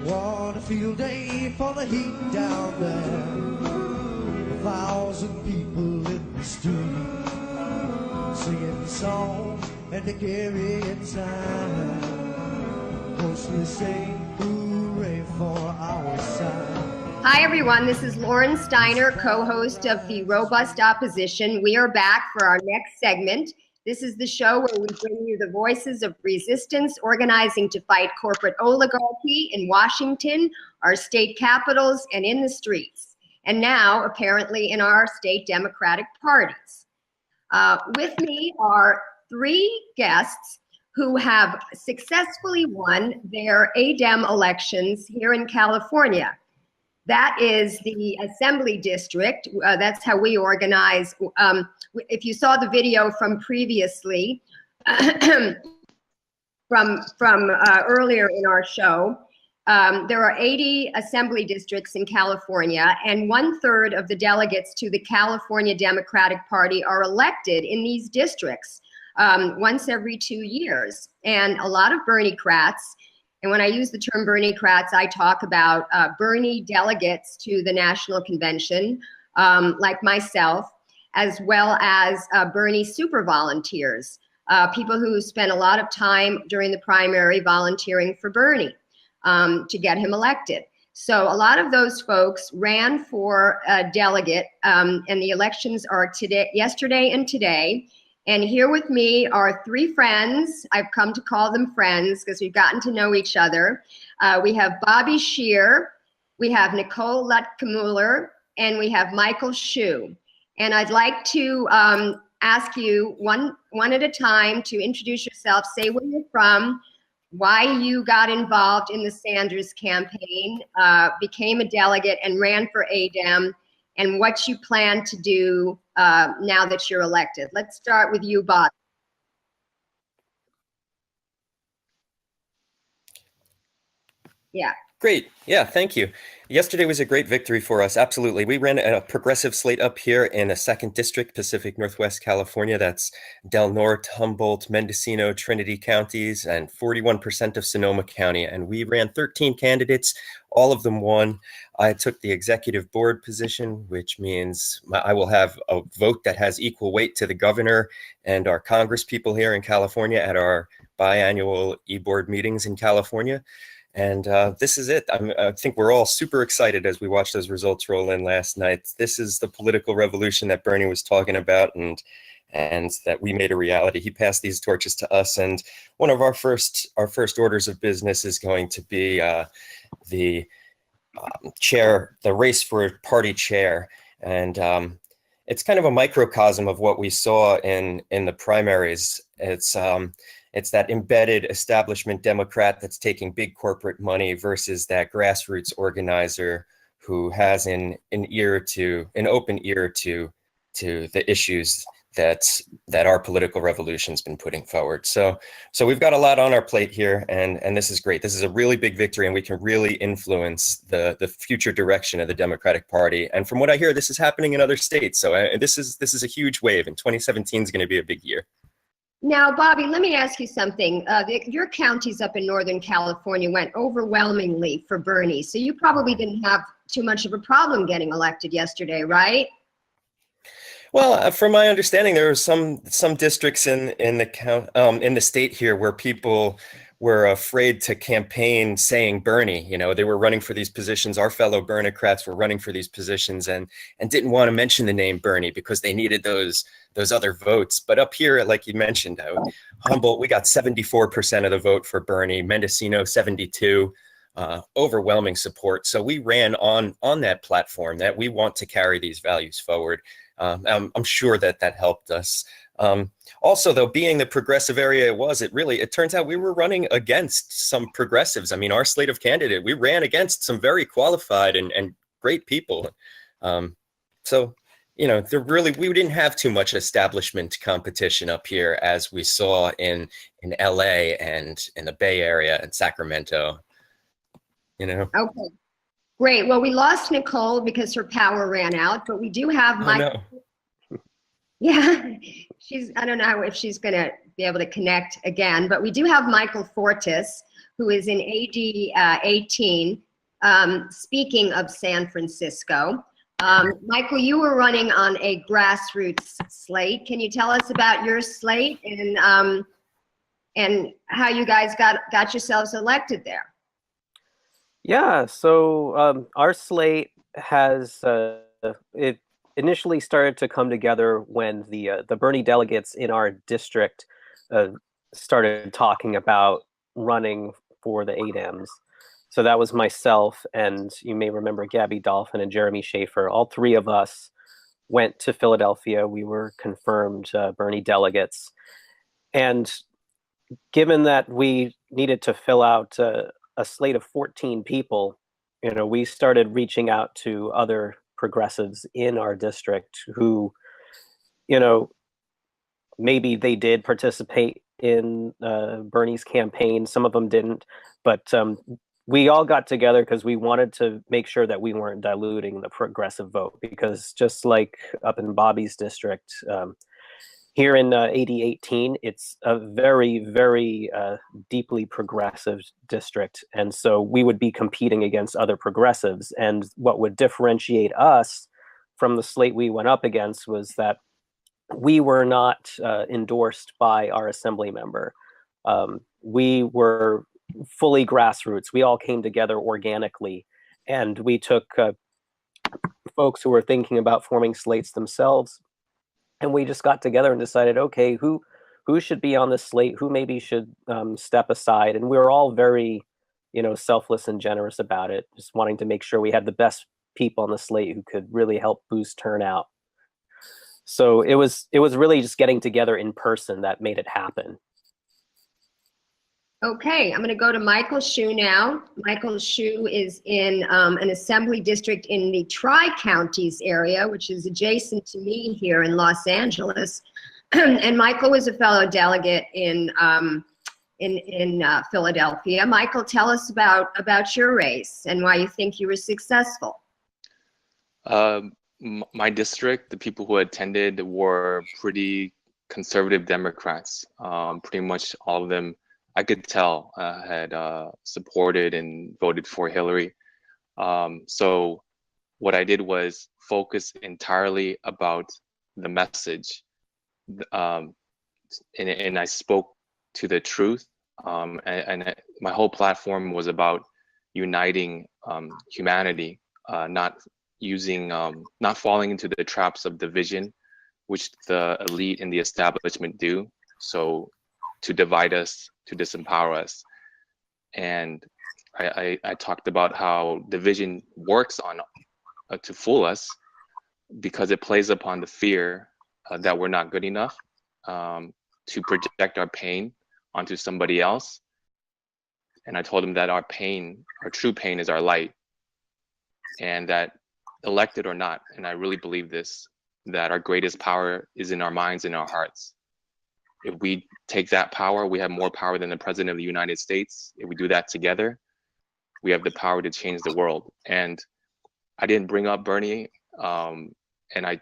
What a field day for the heat down there. 1,000 people in the street, singing songs and they carry inside. Mostly saying hooray for our side. Hi everyone, this is Lauren Steiner, co-host of The Robust Opposition. We are back for our next segment. This is the show where we bring you the voices of resistance organizing to fight corporate oligarchy in Washington, our state capitals, and in the streets. And now, apparently, in our state Democratic parties. With me are three guests who have successfully won their ADEM elections here in California. That is the Assembly District. That's how we organize. If you saw the video from previously, from earlier in our show, there are 80 Assembly districts in California, and 1/3 of the delegates to the California Democratic Party are elected in these districts once every 2 years. And a lot of Berniecrats, and when I use the term Berniecrats, I talk about Bernie delegates to the National Convention, like myself, as well as Bernie super volunteers, people who spent a lot of time during the primary volunteering for Bernie to get him elected. So a lot of those folks ran for a delegate, and the elections are yesterday and today. And here with me are three friends. I've come to call them friends because we've gotten to know each other. We have Bobby Scheer, we have Nicole Lutkemuller, and we have Michael Shu. And I'd like to ask you one at a time to introduce yourself, say where you're from, why you got involved in the Sanders campaign, became a delegate and ran for ADEM, and what you plan to do now that you're elected. Let's start with you, Bob. Yeah. Great. Yeah, thank you. Yesterday was a great victory for us. Absolutely. We ran a progressive slate up here in the 2nd District, Pacific Northwest California. That's Del Norte, Humboldt, Mendocino, Trinity counties, and 41% of Sonoma County. And we ran 13 candidates. All of them won. I took the executive board position, which means I will have a vote that has equal weight to the governor and our Congress people here in California at our biannual e-board meetings in California. And this is it. I think we're all super excited as we watch those results roll in last night. This is the political revolution that Bernie was talking about, and that we made a reality. He passed these torches to us, and one of our first orders of business is going to be the race for party chair. And it's kind of a microcosm of what we saw in the primaries. It's that embedded establishment Democrat that's taking big corporate money versus that grassroots organizer who has an open ear to the issues that our political revolution's been putting forward. So we've got a lot on our plate here, and this is great. This is a really big victory, and we can really influence the future direction of the Democratic Party. And from what I hear, this is happening in other states. So this is a huge wave, and 2017 is going to be a big year. Now, Bobby, let me ask you something. Your counties up in Northern California went overwhelmingly for Bernie, so you probably didn't have too much of a problem getting elected yesterday, right? Well, from my understanding, there are some districts in the state here where people were afraid to campaign saying Bernie. You know, they were running for these positions. Our fellow Berniecrats were running for these positions and didn't want to mention the name Bernie because they needed those other votes. But up here, like you mentioned, Humboldt, we got 74% of the vote for Bernie. Mendocino, 72%. Overwhelming support. So we ran on that platform that we want to carry these values forward. I'm sure that helped us. Also, though, being the progressive area it turns out we were running against some progressives. I mean, our slate of candidate, we ran against some very qualified and great people. So, you know, we didn't have too much establishment competition up here as we saw in LA and in the Bay Area and Sacramento, you know. Okay. Great. Well, we lost Nicole because her power ran out, but we do have Michael. No. Yeah, I don't know if she's going to be able to connect again, but we do have Michael Fortis, who is in AD 18, speaking of San Francisco. Michael, you were running on a grassroots slate. Can you tell us about your slate and how you guys got yourselves elected there? Yeah, so our slate has it initially started to come together when the Bernie delegates in our district started talking about running for the ADEMs. So that was myself, and you may remember Gabby Dolphin and Jeremy Schaefer. All three of us went to Philadelphia. We were confirmed Bernie delegates. And given that we needed to fill out a slate of 14 people, you know, we started reaching out to other progressives in our district who, you know, maybe they did participate in Bernie's campaign. Some of them didn't, but we all got together because we wanted to make sure that we weren't diluting the progressive vote, because just like up in Bobby's district, here in AD 18, it's a very, very deeply progressive district. And so we would be competing against other progressives. And what would differentiate us from the slate we went up against was that we were not endorsed by our assembly member. We were fully grassroots. We all came together organically, and we took folks who were thinking about forming slates themselves, and we just got together and decided, okay, who should be on this slate, who maybe should step aside. And we were all very, you know, selfless and generous about it, just wanting to make sure we had the best people on the slate who could really help boost turnout. So it was really just getting together in person that made it happen. Okay, I'm going to go to Michael Shue now. Michael Shue is in an assembly district in the Tri-Counties area, which is adjacent to me here in Los Angeles. And Michael was a fellow delegate in Philadelphia. Michael, tell us about your race and why you think you were successful. My district, the people who attended were pretty conservative Democrats. Pretty much all of them, I could tell, had supported and voted for Hillary. So what I did was focus entirely about the message, and I spoke to the truth. And my whole platform was about uniting humanity, not falling into the traps of division, which the elite and the establishment do. So to divide us, to disempower us. And I talked about how division works on to fool us, because it plays upon the fear that we're not good enough, to project our pain onto somebody else. And I told him that our pain, our true pain, is our light, and that elected or not, and I really believe this, that our greatest power is in our minds and our hearts. If we take that power, we have more power than the President of the United States. If we do that together, we have the power to change the world. And I didn't bring up Bernie, and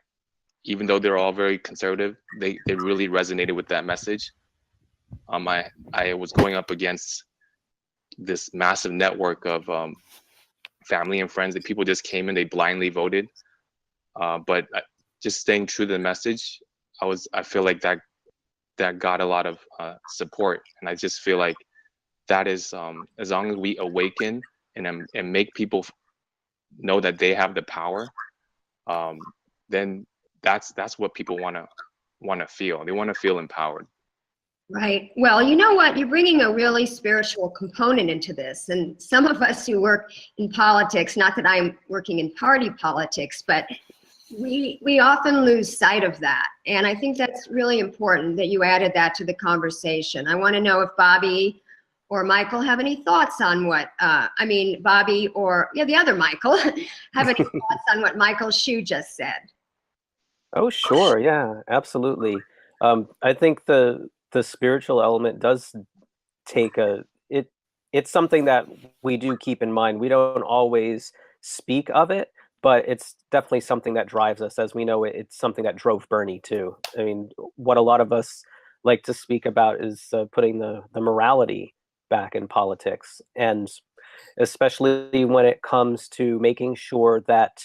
even though they're all very conservative, they really resonated with that message. I was going up against this massive network of family and friends that people just came in, they blindly voted. But just staying true to the message, I feel like that got a lot of support. And I just feel like that is, as long as we awaken and make people know that they have the power, then that's what people want to feel. They want to feel empowered. Right. Well, you know what? You're bringing a really spiritual component into this. And some of us who work in politics, not that I'm working in party politics, but we often lose sight of that. And I think that's really important that you added that to the conversation. I want to know if Bobby or Michael have any thoughts on what, Bobby or the other Michael, have any thoughts on what Michael Shue just said? Oh, sure. Yeah, absolutely. I think the spiritual element does take it's something that we do keep in mind. We don't always speak of it, but it's definitely something that drives us. As we know, it's something that drove Bernie too. I mean, what a lot of us like to speak about is putting the morality back in politics, and especially when it comes to making sure that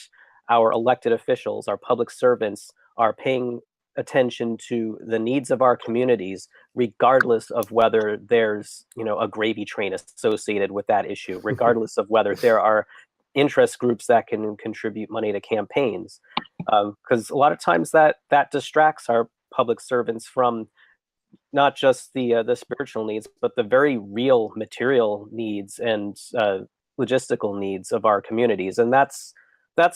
our elected officials, our public servants, are paying attention to the needs of our communities, regardless of whether there's, a gravy train associated with that issue, regardless of whether there are interest groups that can contribute money to campaigns, because a lot of times that distracts our public servants from not just the spiritual needs, but the very real material needs and logistical needs of our communities. And that's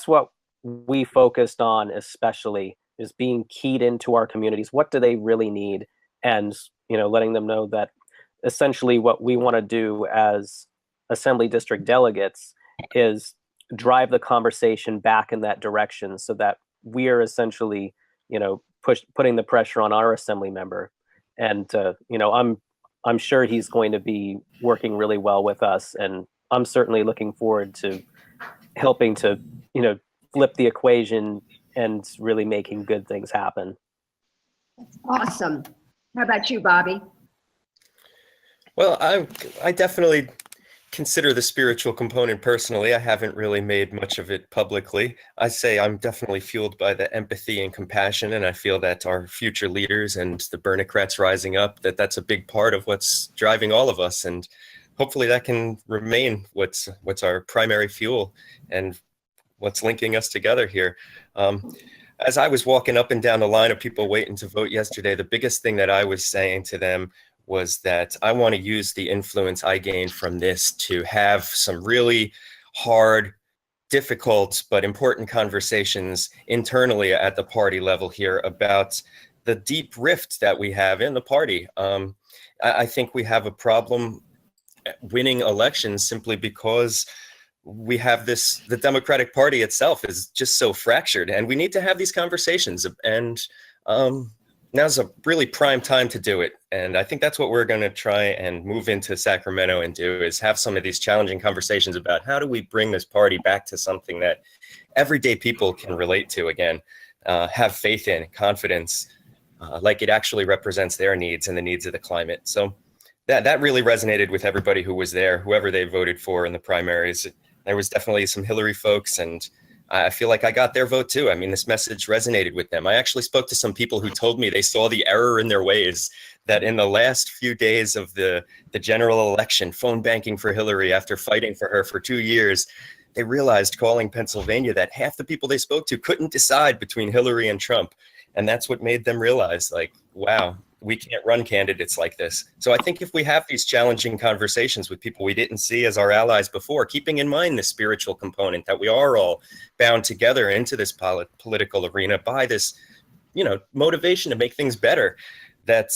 what we focused on, especially, is being keyed into our communities. What do they really need? And letting them know that essentially what we want to do as assembly district delegates is drive the conversation back in that direction, so that we are essentially putting the pressure on our assembly member. And I'm sure he's going to be working really well with us, and I'm certainly looking forward to helping to flip the equation and really making good things happen. Awesome. How about you, Bobby? Well, I definitely consider the spiritual component personally. I haven't really made much of it publicly. I say I'm definitely fueled by the empathy and compassion, and I feel that our future leaders and the Berniecrats rising up, that's a big part of what's driving all of us, and hopefully that can remain what's our primary fuel and what's linking us together here. As I was walking up and down the line of people waiting to vote yesterday, the biggest thing that I was saying to them was that I want to use the influence I gained from this to have some really hard, difficult, but important conversations internally at the party level here about the deep rift that we have in the party. I think we have a problem winning elections simply because we have the Democratic Party itself is just so fractured, and we need to have these conversations, and now's a really prime time to do it. And I think that's what we're going to try and move into Sacramento and do, is have some of these challenging conversations about how do we bring this party back to something that everyday people can relate to again, have faith in, confidence, like it actually represents their needs and the needs of the climate. So that really resonated with everybody who was there, whoever they voted for in the primaries. There was definitely some Hillary folks, and I feel like I got their vote too. I mean, this message resonated with them. I actually spoke to some people who told me they saw the error in their ways, that in the last few days of the general election, phone banking for Hillary after fighting for her for 2 years, they realized, calling Pennsylvania, that half the people they spoke to couldn't decide between Hillary and Trump. And that's what made them realize, like, wow, we can't run candidates like this. So I think if we have these challenging conversations with people we didn't see as our allies before, keeping in mind the spiritual component, that we are all bound together into this political arena by this, motivation to make things better, that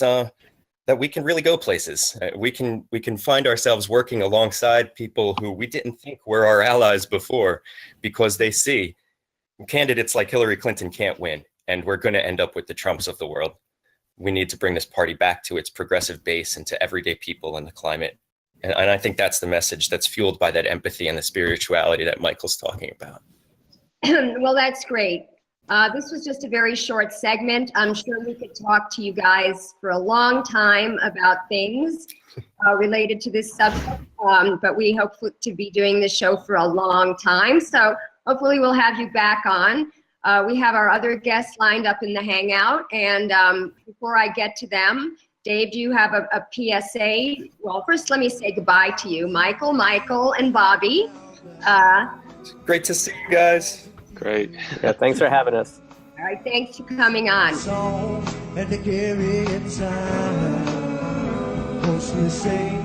we can really go places. We can find ourselves working alongside people who we didn't think were our allies before, because they see candidates like Hillary Clinton can't win, and we're going to end up with the Trumps of the world. We need to bring this party back to its progressive base and to everyday people and the climate. And I think that's the message that's fueled by that empathy and the spirituality that Michael's talking about. Well, that's great. This was just a very short segment. I'm sure we could talk to you guys for a long time about things related to this subject, but we hope to be doing this show for a long time. So hopefully we'll have you back on. We have our other guests lined up in the Hangout, and before I get to them, Dave, do you have a PSA? Well, first let me say goodbye to you, Michael, and Bobby. Great to see you guys. Great. Yeah, thanks for having us. All right, thanks for coming on. And to carry inside, mostly say,